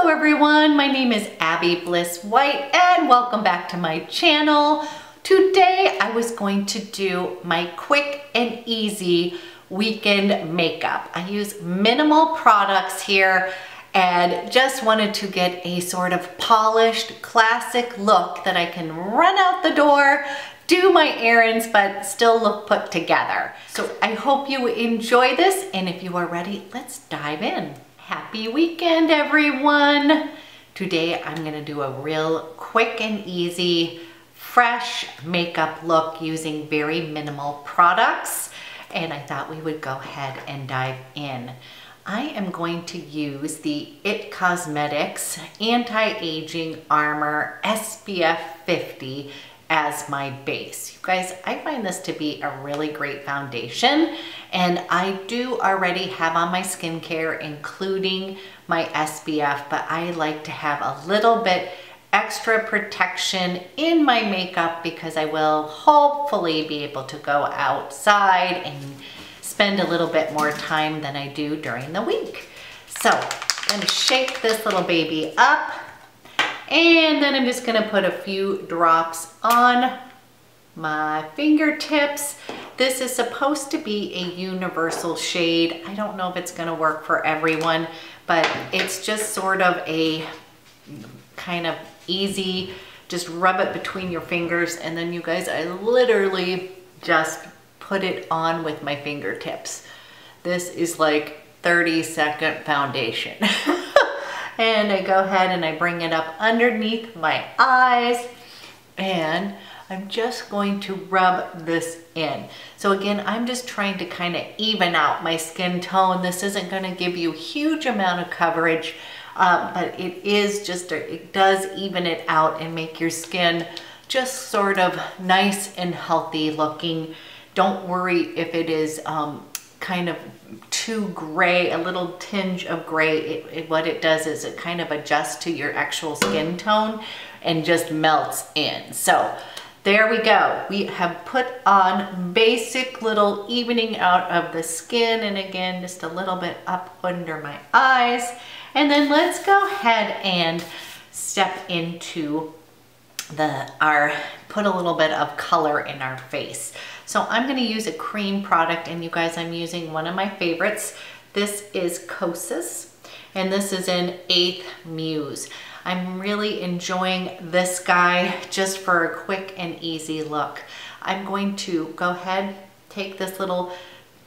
Hello everyone, my name is Abby Bliss White and welcome back to my channel. Today I was going to do my quick and easy weekend makeup. I use minimal products here and just wanted to get a sort of polished classic look that I can run out the door, do my errands, but still look put together. So I hope you enjoy this, and if you are ready, let's dive in. Happy weekend, everyone. Today I'm gonna do a real quick and easy, fresh makeup look using very minimal products, and I thought we would go ahead and dive in. I am going to use the IT Cosmetics Anti-Aging Armor SPF 50 as my base. You guys, I find this to be a really great foundation, and I do already have on my skincare, including my SPF, but I like to have a little bit extra protection in my makeup because I will hopefully be able to go outside and spend a little bit more time than I do during the week. So I'm gonna shake this little baby up, and then I'm just gonna put a few drops on my fingertips. This is supposed to be a universal shade. I don't know if it's gonna work for everyone, but it's just sort of a kind of easy, just rub it between your fingers, and then you guys, I literally just put it on with my fingertips. This is like 30-second foundation. And I go ahead and I bring it up underneath my eyes, and I'm just going to rub this in. So again, I'm just trying to kind of even out my skin tone. This isn't going to give you a huge amount of coverage, but it is just, it does even it out and make your skin just sort of nice and healthy looking. Don't worry if it is kind of too gray, a little tinge of gray. What it does is it kind of adjusts to your actual skin tone and just melts in. So there we go. We have put on basic little evening out of the skin, and again, just a little bit up under my eyes. And then let's go ahead and step into put a little bit of color in our face. So I'm going to use a cream product, and you guys, I'm using one of my favorites. This is Kosas, and this is in 8th Muse. I'm really enjoying this guy just for a quick and easy look. I'm going to go ahead, take this little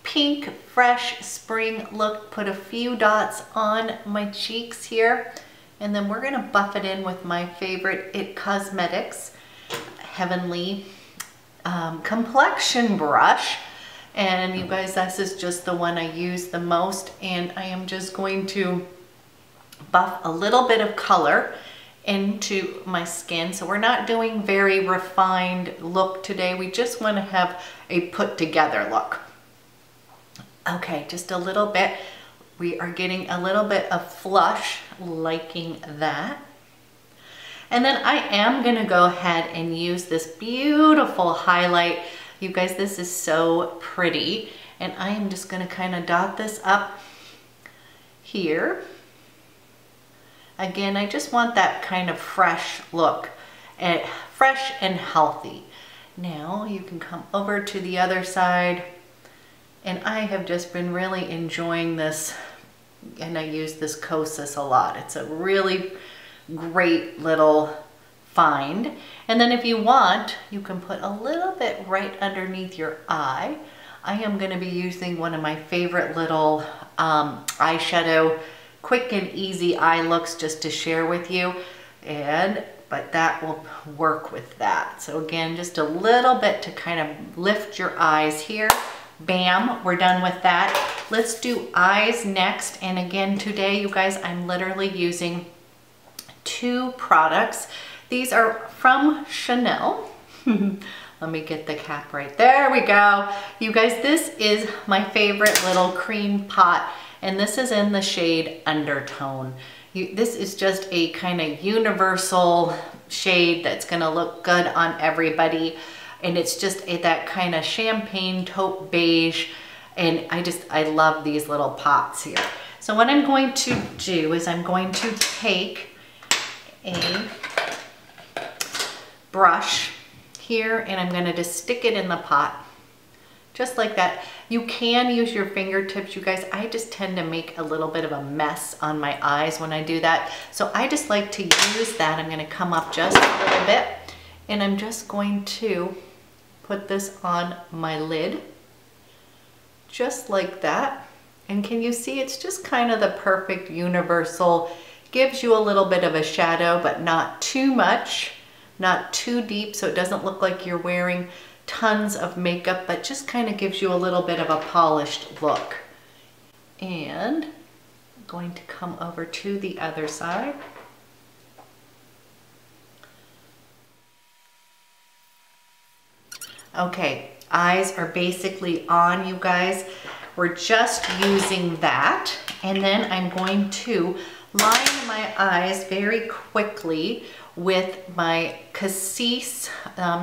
pink, fresh spring look, put a few dots on my cheeks here, and then we're going to buff it in with my favorite IT Cosmetics Heavenly complexion brush. And you guys, this is just the one I use the most, and I am just going to buff a little bit of color into my skin. So we're not doing very refined look today. We just want to have a put together look. Okay, just a little bit. We are getting a little bit of flush, liking that. And then I am gonna go ahead and use this beautiful highlight. You guys, this is so pretty. And I am just gonna kind of dot this up here. Again, I just want that kind of fresh look, and fresh and healthy. Now you can come over to the other side, and I have just been really enjoying this, and I use this Kosas a lot. It's a really great little find. And then if you want, you can put a little bit right underneath your eye. I am going to be using one of my favorite little eyeshadow quick and easy eye looks just to share with you, but that will work with that. So again, just a little bit to kind of lift your eyes here. Bam, we're done with that. Let's do eyes next. And again, today, you guys, I'm literally using 2 products. These are from Chanel. Let me get the cap right there. We go. You guys, this is my favorite little cream pot, and this is in the shade Undertone. This is just a kind of universal shade that's gonna look good on everybody, and it's just that kind of champagne taupe beige, And I love these little pots here. So what I'm going to do is I'm going to take a brush here and I'm going to just stick it in the pot. Just like that. You can use your fingertips, you guys. I just tend to make a little bit of a mess on my eyes when I do that. So I just like to use that. I'm going to come up just a little bit and I'm just going to put this on my lid. Just like that. And can you see it's just kind of the perfect universal, gives you a little bit of a shadow, but not too much, not too deep, so it doesn't look like you're wearing tons of makeup, but just kind of gives you a little bit of a polished look. And I'm going to come over to the other side. Okay, eyes are basically on, you guys. We're just using that. And then I'm going to line my eyes very quickly with my Cassis.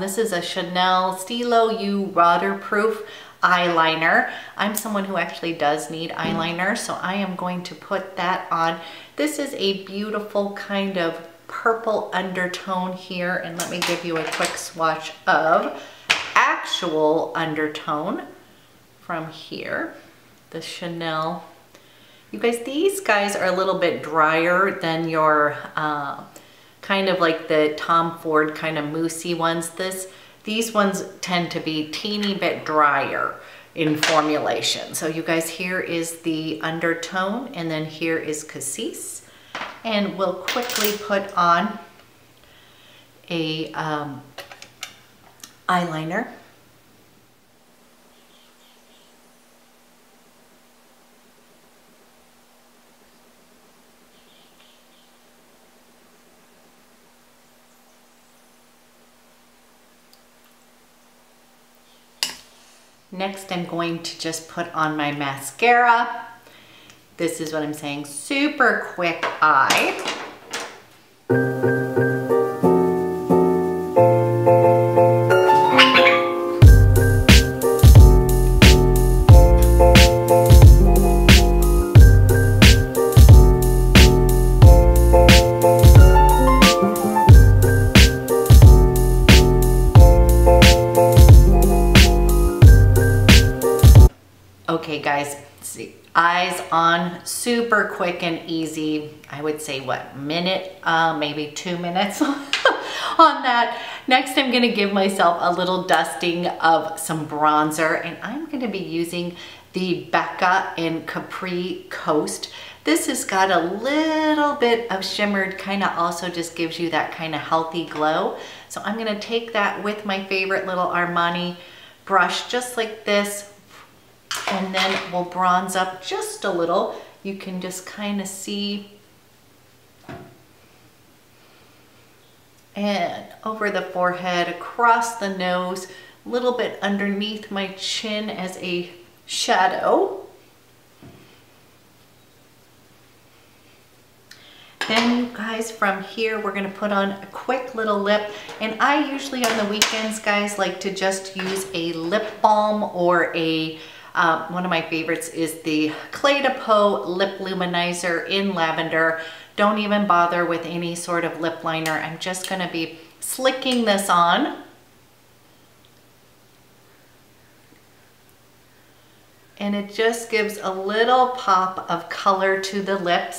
This is a Chanel Stilo U waterproof eyeliner. I'm someone who actually does need eyeliner, so I am going to put that on. This is a beautiful kind of purple undertone here, and let me give you a quick swatch of actual undertone from here. The Chanel. You guys, these guys are a little bit drier than your kind of like the Tom Ford kind of moussey ones. These ones tend to be teeny bit drier in formulation. So you guys, here is the undertone, and then here is Cassis. And we'll quickly put on a eyeliner. Next, I'm going to just put on my mascara. This is what I'm saying, super quick eye. Okay guys, see, eyes on, super quick and easy. I would say what, minute, maybe 2 minutes on that. Next, I'm gonna give myself a little dusting of some bronzer, and I'm gonna be using the Becca in Capri Coast. This has got a little bit of shimmered, kind of also just gives you that kind of healthy glow. So I'm gonna take that with my favorite little Armani brush, just like this, and then we'll bronze up just a little. You can just kind of see. And over the forehead, across the nose, a little bit underneath my chin as a shadow. Then you guys, from here, we're gonna put on a quick little lip. And I usually on the weekends, guys, like to just use a lip balm or a one of my favorites is the Clé de Peau Lip Luminizer in Lavender. Don't even bother with any sort of lip liner. I'm just gonna be slicking this on. And it just gives a little pop of color to the lips.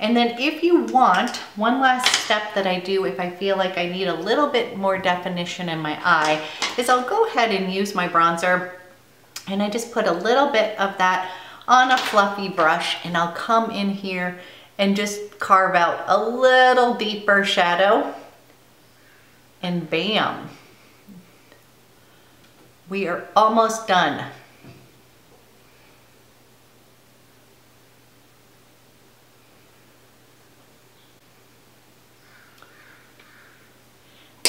And then if you want, one last step that I do if I feel like I need a little bit more definition in my eye is I'll go ahead and use my bronzer. And I just put a little bit of that on a fluffy brush, and I'll come in here and just carve out a little deeper shadow, and bam, we are almost done.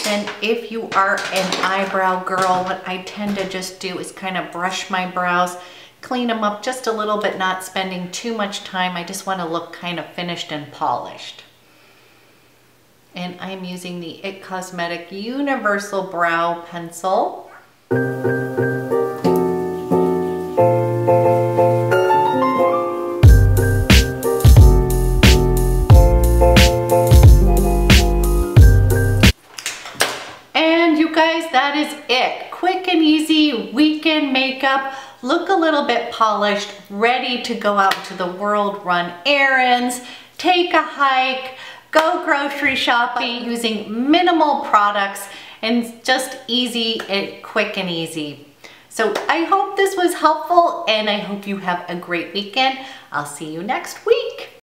And if you are an eyebrow girl, what I tend to just do is kind of brush my brows, clean them up just a little bit, not spending too much time. I just want to look kind of finished and polished. And I'm using the IT Cosmetic Universal Brow Pencil. And you guys, that is it. Quick and easy weekend makeup. Look a little bit polished, ready to go out to the world, run errands, take a hike, go grocery shopping using minimal products and just easy and quick and easy. So I hope this was helpful and I hope you have a great weekend. I'll see you next week.